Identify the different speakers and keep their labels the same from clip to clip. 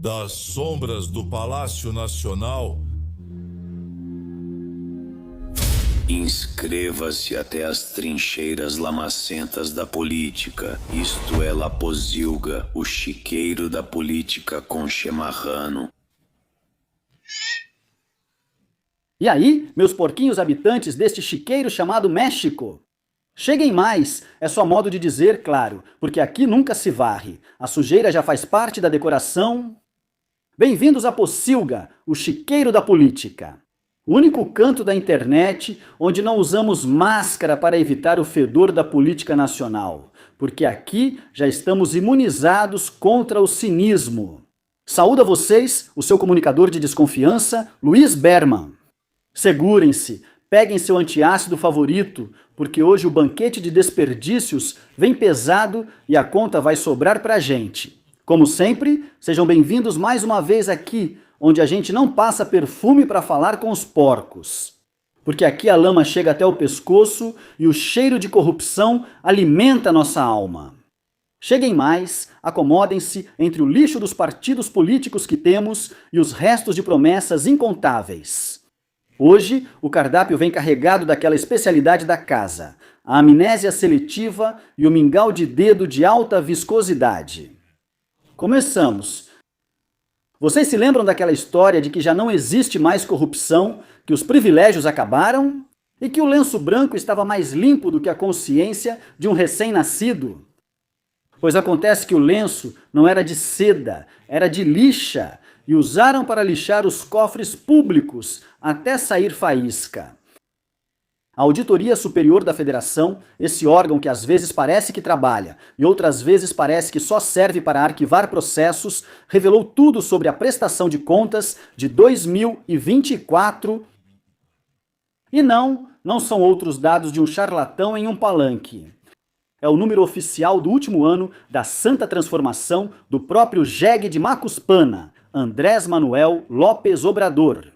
Speaker 1: das sombras do Palácio Nacional.
Speaker 2: Inscreva-se até as trincheiras lamacentas da política. Isto é Laposilga, o chiqueiro da política conchemarrano.
Speaker 3: E aí, meus porquinhos habitantes deste chiqueiro chamado México? Cheguem mais, é só modo de dizer, claro, porque aqui nunca se varre. A sujeira já faz parte da decoração. Bem-vindos a Pocilga, o chiqueiro da política. O único canto da internet onde não usamos máscara para evitar o fedor da política nacional, porque aqui já estamos imunizados contra o cinismo. Saúdo a vocês, o seu comunicador de desconfiança, Luiz Berman. Segurem-se, peguem seu antiácido favorito, porque hoje o banquete de desperdícios vem pesado e a conta vai sobrar pra gente. Como sempre, sejam bem-vindos mais uma vez aqui, onde a gente não passa perfume para falar com os porcos. Porque aqui a lama chega até o pescoço e o cheiro de corrupção alimenta nossa alma. Cheguem mais, acomodem-se entre o lixo dos partidos políticos que temos e os restos de promessas incontáveis. Hoje, o cardápio vem carregado daquela especialidade da casa, a amnésia seletiva e o mingau de dedo de alta viscosidade. Começamos. Vocês se lembram daquela história de que já não existe mais corrupção, que os privilégios acabaram e que o lenço branco estava mais limpo do que a consciência de um recém-nascido? Pois acontece que o lenço não era de seda, era de lixa, e usaram para lixar os cofres públicos até sair faísca. A Auditoria Superior da Federação, esse órgão que às vezes parece que trabalha e outras vezes parece que só serve para arquivar processos, revelou tudo sobre a prestação de contas de 2024. E não são outros dados de um charlatão em um palanque. É o número oficial do último ano da santa transformação do próprio jegue de Macuspana, Andrés Manuel López Obrador.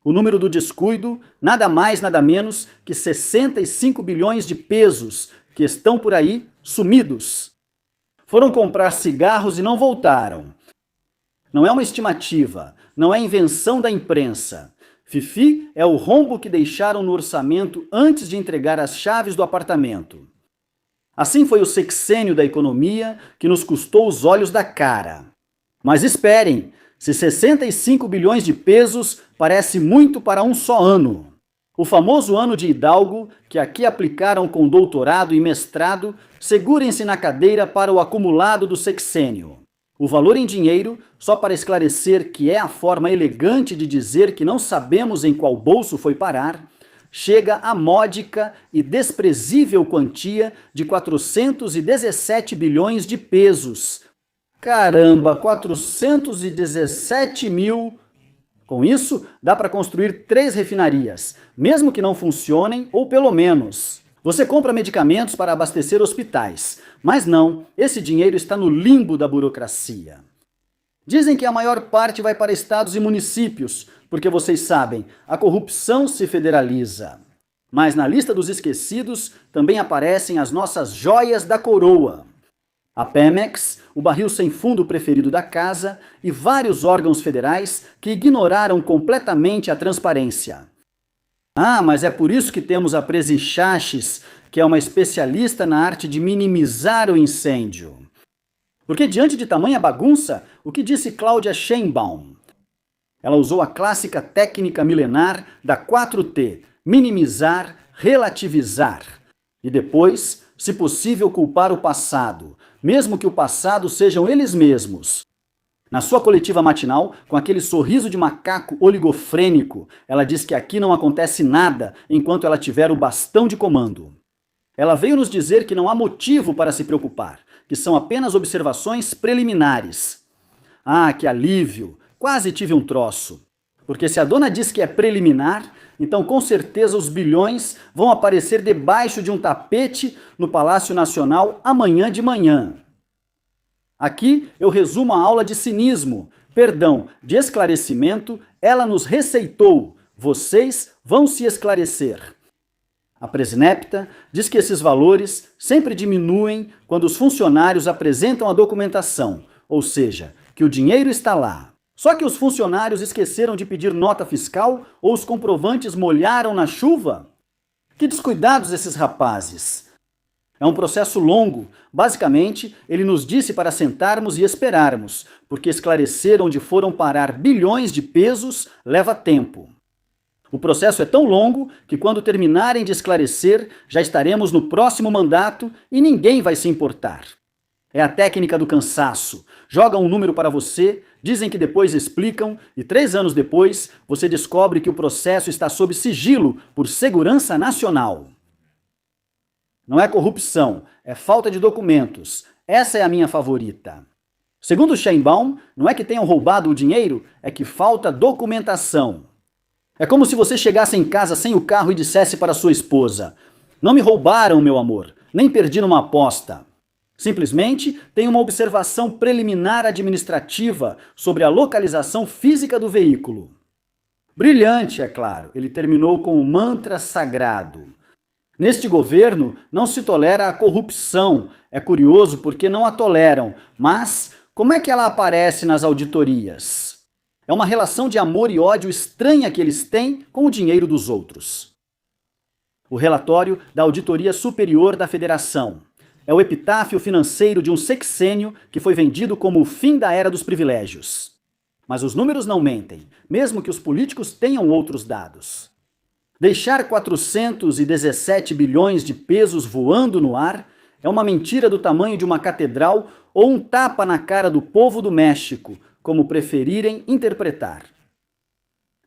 Speaker 3: O número do descuido, nada mais, nada menos que 65 bilhões de pesos que estão por aí sumidos. Foram comprar cigarros e não voltaram. Não é uma estimativa, não é invenção da imprensa. Fifi é o rombo que deixaram no orçamento antes de entregar as chaves do apartamento. Assim foi o sexênio da economia que nos custou os olhos da cara. Mas esperem, se 65 bilhões de pesos parece muito para um só ano. O famoso ano de Hidalgo, que aqui aplicaram com doutorado e mestrado, segurem-se na cadeira para o acumulado do sexênio. O valor em dinheiro, só para esclarecer que é a forma elegante de dizer que não sabemos em qual bolso foi parar, chega à módica e desprezível quantia de 417 bilhões de pesos. Caramba, 417 mil! Com isso, dá para construir 3 refinarias, mesmo que não funcionem, ou pelo menos. Você compra medicamentos para abastecer hospitais, mas não, esse dinheiro está no limbo da burocracia. Dizem que a maior parte vai para estados e municípios, porque vocês sabem, a corrupção se federaliza. Mas na lista dos esquecidos também aparecem as nossas joias da coroa. A Pemex, o barril sem fundo preferido da casa e vários órgãos federais que ignoraram completamente a transparência. Ah, mas é por isso que temos a Presi Chaches, que é uma especialista na arte de minimizar o incêndio. Porque diante de tamanha bagunça, o que disse Cláudia Sheinbaum? Ela usou a clássica técnica milenar da 4T, minimizar, relativizar. E depois, se possível, culpar o passado, mesmo que o passado sejam eles mesmos. Na sua coletiva matinal, com aquele sorriso de macaco oligofrênico, ela diz que aqui não acontece nada enquanto ela tiver o bastão de comando. Ela veio nos dizer que não há motivo para se preocupar, que são apenas observações preliminares. Ah, que alívio! Quase tive um troço. Porque se a dona diz que é preliminar, então com certeza os bilhões vão aparecer debaixo de um tapete no Palácio Nacional amanhã de manhã. Aqui eu resumo a aula de cinismo, de esclarecimento, ela nos receitou. Vocês vão se esclarecer. A Presinepta diz que esses valores sempre diminuem quando os funcionários apresentam a documentação, ou seja, que o dinheiro está lá. Só que os funcionários esqueceram de pedir nota fiscal ou os comprovantes molharam na chuva? Que descuidados esses rapazes! É um processo longo. Basicamente, ele nos disse para sentarmos e esperarmos, porque esclarecer onde foram parar bilhões de pesos leva tempo. O processo é tão longo que quando terminarem de esclarecer, já estaremos no próximo mandato e ninguém vai se importar. É a técnica do cansaço. Jogam um número para você, dizem que depois explicam e 3 anos depois você descobre que o processo está sob sigilo por segurança nacional. Não é corrupção, é falta de documentos. Essa é a minha favorita. Segundo Sheinbaum, não é que tenham roubado o dinheiro, é que falta documentação. É como se você chegasse em casa sem o carro e dissesse para sua esposa: "Não me roubaram, meu amor, nem perdi numa aposta." Simplesmente tem uma observação preliminar administrativa sobre a localização física do veículo. Brilhante, é claro, ele terminou com um mantra sagrado. Neste governo não se tolera a corrupção. É curioso porque não a toleram, mas como é que ela aparece nas auditorias? É uma relação de amor e ódio estranha que eles têm com o dinheiro dos outros. O relatório da Auditoria Superior da Federação é o epitáfio financeiro de um sexênio que foi vendido como o fim da era dos privilégios. Mas os números não mentem, mesmo que os políticos tenham outros dados. Deixar 417 bilhões de pesos voando no ar é uma mentira do tamanho de uma catedral ou um tapa na cara do povo do México, como preferirem interpretar.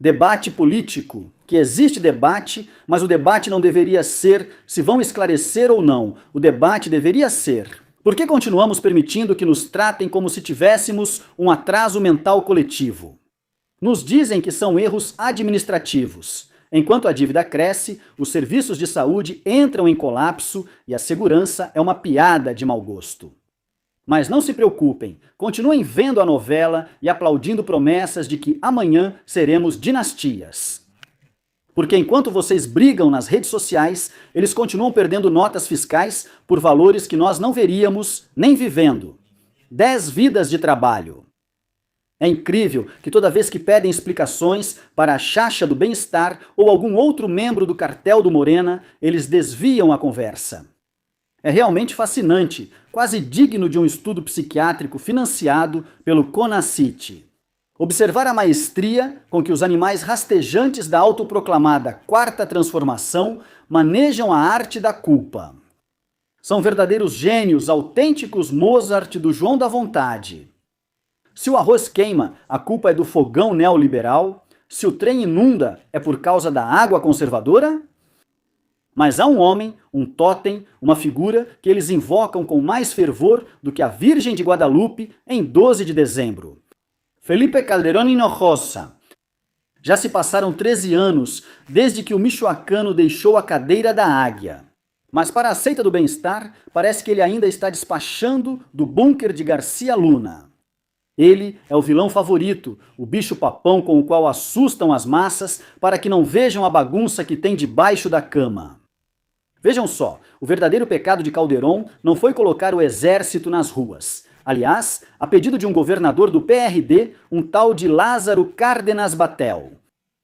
Speaker 3: Debate político, que existe debate, mas o debate não deveria ser se vão esclarecer ou não. O debate deveria ser: por que continuamos permitindo que nos tratem como se tivéssemos um atraso mental coletivo? Nos dizem que são erros administrativos. Enquanto a dívida cresce, os serviços de saúde entram em colapso e a segurança é uma piada de mau gosto. Mas não se preocupem, continuem vendo a novela e aplaudindo promessas de que amanhã seremos dinastias. Porque enquanto vocês brigam nas redes sociais, eles continuam perdendo notas fiscais por valores que nós não veríamos nem vivendo. 10 vidas de trabalho. É incrível que toda vez que pedem explicações para a Chacha do Bem-Estar ou algum outro membro do cartel do Morena, eles desviam a conversa. É realmente fascinante, quase digno de um estudo psiquiátrico financiado pelo CONACYT. Observar a maestria com que os animais rastejantes da autoproclamada Quarta Transformação manejam a arte da culpa. São verdadeiros gênios, autênticos Mozart do João da Vontade. Se o arroz queima, a culpa é do fogão neoliberal. Se o trem inunda, é por causa da água conservadora? Mas há um homem, um totem, uma figura que eles invocam com mais fervor do que a Virgem de Guadalupe em 12 de dezembro. Felipe Calderón Hinojosa. Já se passaram 13 anos desde que o michoacano deixou a cadeira da águia. Mas para a seita do bem-estar, parece que ele ainda está despachando do bunker de Garcia Luna. Ele é o vilão favorito, o bicho-papão com o qual assustam as massas para que não vejam a bagunça que tem debaixo da cama. Vejam só, o verdadeiro pecado de Calderón não foi colocar o exército nas ruas. Aliás, a pedido de um governador do PRD, um tal de Lázaro Cárdenas Batel.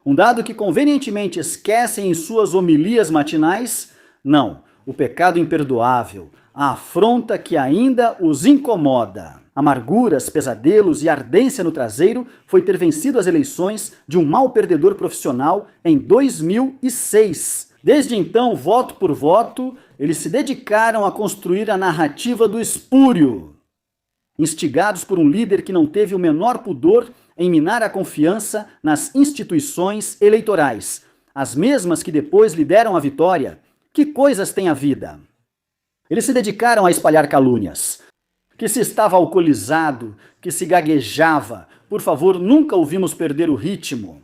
Speaker 3: Um dado que convenientemente esquecem em suas homilias matinais? Não, o pecado imperdoável, a afronta que ainda os incomoda. Amarguras, pesadelos e ardência no traseiro foi ter vencido as eleições de um mau perdedor profissional em 2006. Desde então, voto por voto, eles se dedicaram a construir a narrativa do espúrio. Instigados por um líder que não teve o menor pudor em minar a confiança nas instituições eleitorais, as mesmas que depois lhe deram a vitória. Que coisas tem a vida? Eles se dedicaram a espalhar calúnias. Que se estava alcoolizado, que se gaguejava. Por favor, nunca ouvimos perder o ritmo.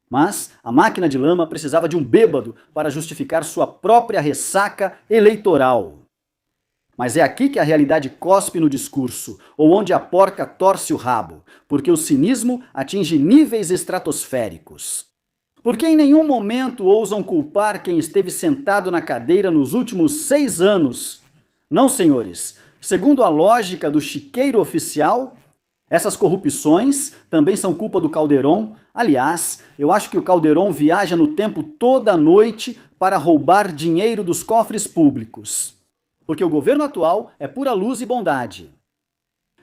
Speaker 3: Mas a máquina de lama precisava de um bêbado para justificar sua própria ressaca eleitoral. Mas é aqui que a realidade cospe no discurso, ou onde a porca torce o rabo, porque o cinismo atinge níveis estratosféricos. Porque em nenhum momento ousam culpar quem esteve sentado na cadeira nos últimos 6 anos. Não, senhores. Segundo a lógica do chiqueiro oficial, Essas corrupções também são culpa do Calderon. Aliás, eu acho que o Calderon viaja no tempo toda noite para roubar dinheiro dos cofres públicos. Porque o governo atual é pura luz e bondade.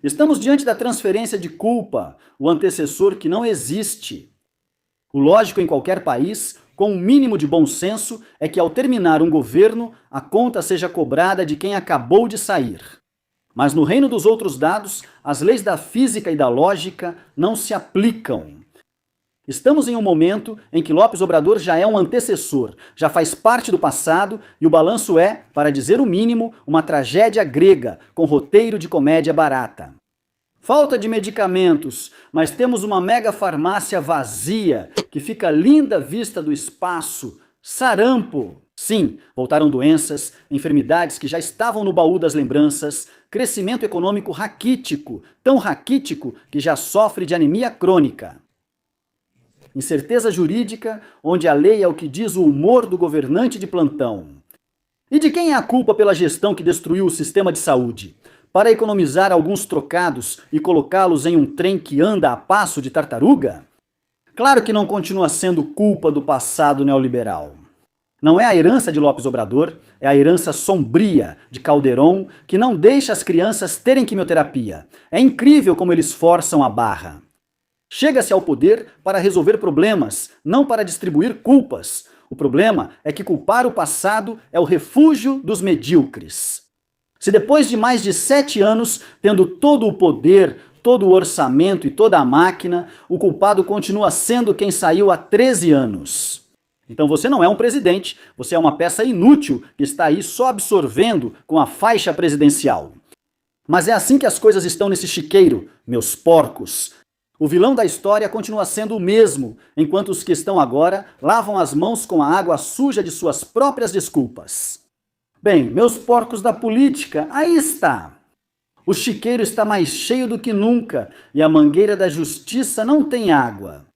Speaker 3: Estamos diante da transferência de culpa, o antecessor que não existe. O lógico em qualquer país, com um mínimo de bom senso, é que ao terminar um governo, a conta seja cobrada de quem acabou de sair. Mas no reino dos outros dados, as leis da física e da lógica não se aplicam. Estamos em um momento em que Lopes Obrador já é um antecessor, já faz parte do passado e o balanço é, para dizer o mínimo, uma tragédia grega, com roteiro de comédia barata. Falta de medicamentos, mas temos uma mega farmácia vazia, que fica linda vista do espaço. Sarampo! Sim, voltaram doenças, enfermidades que já estavam no baú das lembranças, crescimento econômico raquítico, tão raquítico que já sofre de anemia crônica. Incerteza jurídica, onde a lei é o que diz o humor do governante de plantão. E de quem é a culpa pela gestão que destruiu o sistema de saúde? Para economizar alguns trocados e colocá-los em um trem que anda a passo de tartaruga? Claro que não continua sendo culpa do passado neoliberal. Não é a herança de Lopes Obrador, é a herança sombria de Calderon que não deixa as crianças terem quimioterapia. É incrível como eles forçam a barra. Chega-se ao poder para resolver problemas, não para distribuir culpas. O problema é que culpar o passado é o refúgio dos medíocres. Se depois de mais de 7 anos, tendo todo o poder, todo o orçamento e toda a máquina, o culpado continua sendo quem saiu há 13 anos. Então você não é um presidente, você é uma peça inútil que está aí só absorvendo com a faixa presidencial. Mas é assim que as coisas estão nesse chiqueiro, meus porcos. O vilão da história continua sendo o mesmo, enquanto os que estão agora lavam as mãos com a água suja de suas próprias desculpas. Bem, meus porcos da política, aí está. O chiqueiro está mais cheio do que nunca e a mangueira da justiça não tem água.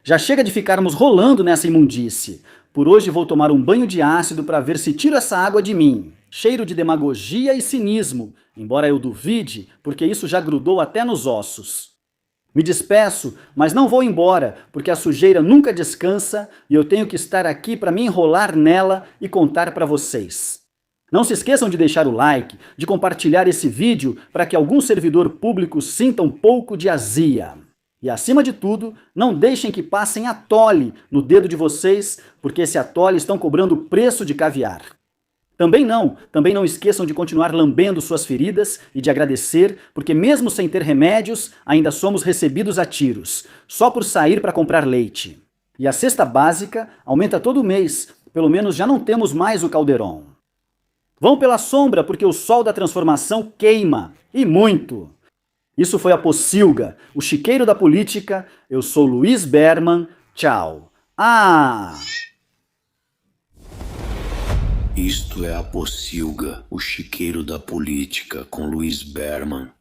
Speaker 3: Já chega de ficarmos rolando nessa imundície. Por hoje vou tomar um banho de ácido para ver se tiro essa água de mim. Cheiro de demagogia e cinismo, embora eu duvide, porque isso já grudou até nos ossos. Me despeço, mas não vou embora, porque a sujeira nunca descansa e eu tenho que estar aqui para me enrolar nela e contar para vocês. Não se esqueçam de deixar o like, de compartilhar esse vídeo para que algum servidor público sinta um pouco de azia. E acima de tudo, não deixem que passem atole no dedo de vocês, porque esse atole estão cobrando preço de caviar. Também não esqueçam de continuar lambendo suas feridas e de agradecer, porque mesmo sem ter remédios, ainda somos recebidos a tiros, só por sair para comprar leite. E a cesta básica aumenta todo mês, pelo menos já não temos mais o Calderon. Vão pela sombra, porque o sol da transformação queima, e muito. Isso foi a Pocilga, o chiqueiro da política. Eu sou Luiz Berman, tchau.
Speaker 2: Isto é a Pocilga, o chiqueiro da política, com Luiz Berman.